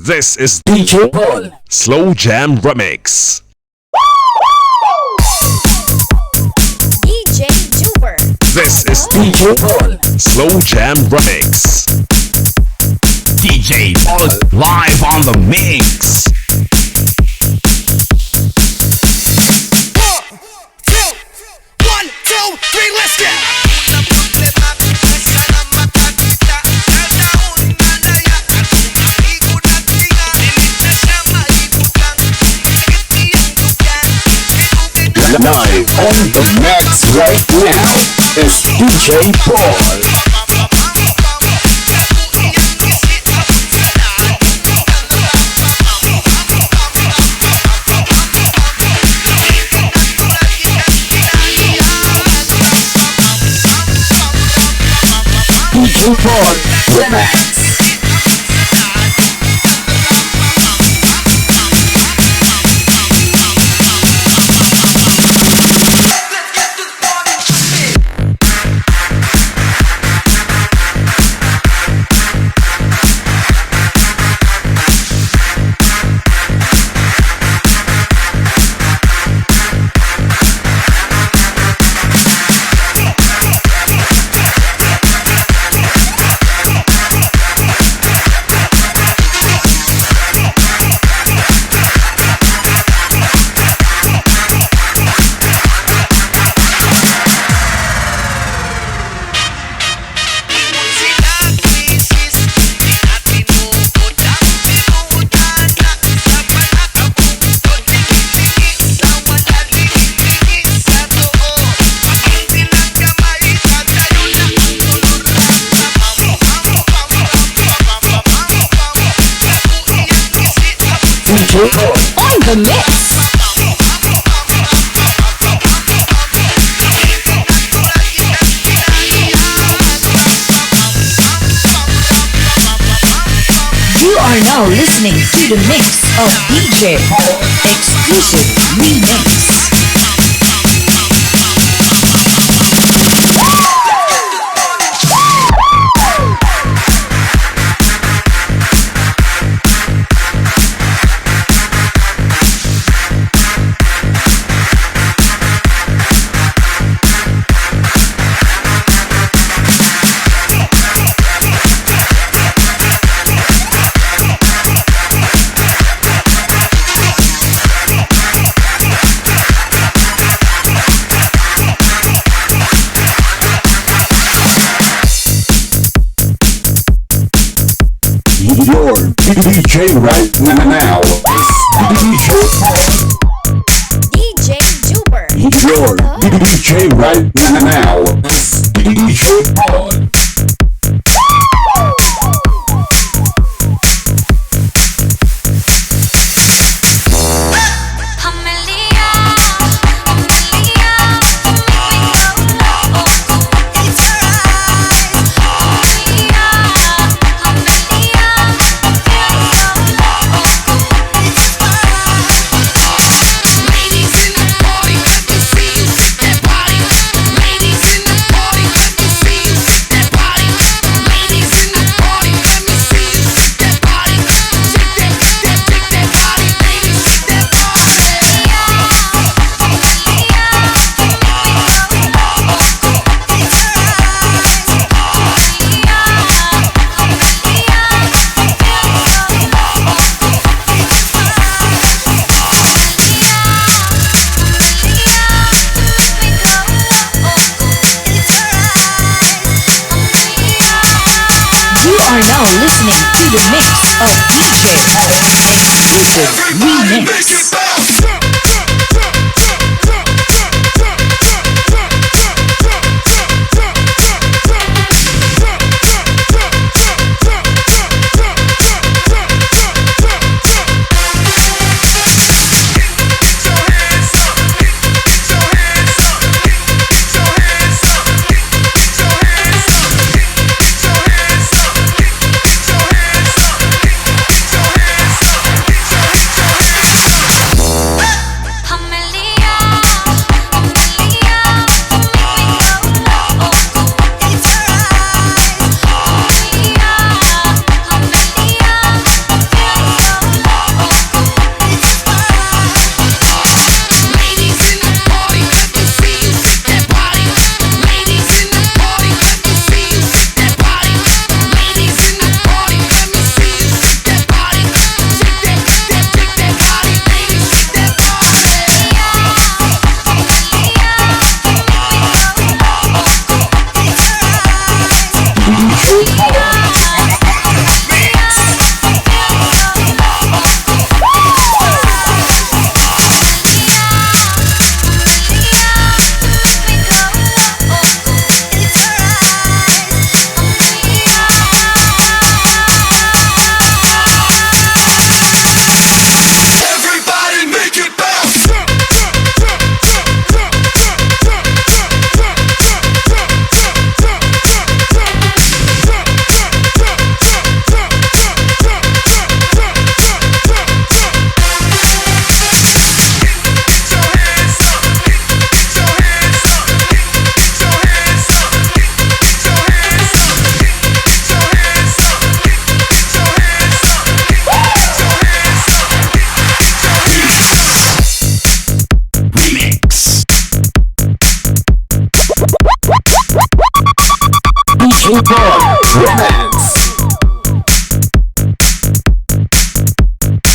This is DJ Paul. Slow Jam Remix. DJ Juber. This is DJ Paul. Slow Jam Remix. DJ Paul live on the mix. 1, 2, 3, let's get. Live on the mix right now is DJ Paul. DJ Paul Remix. DJ Paul On the mix. You are now listening to the mix of DJ Paul exclusive remix. Your DJ right now is DJ Paul. DJ Juber. Your DJ right now is DJ Paul. You are now listening to the mix of DJ Paul exclusive remix. DJ Boy Remix.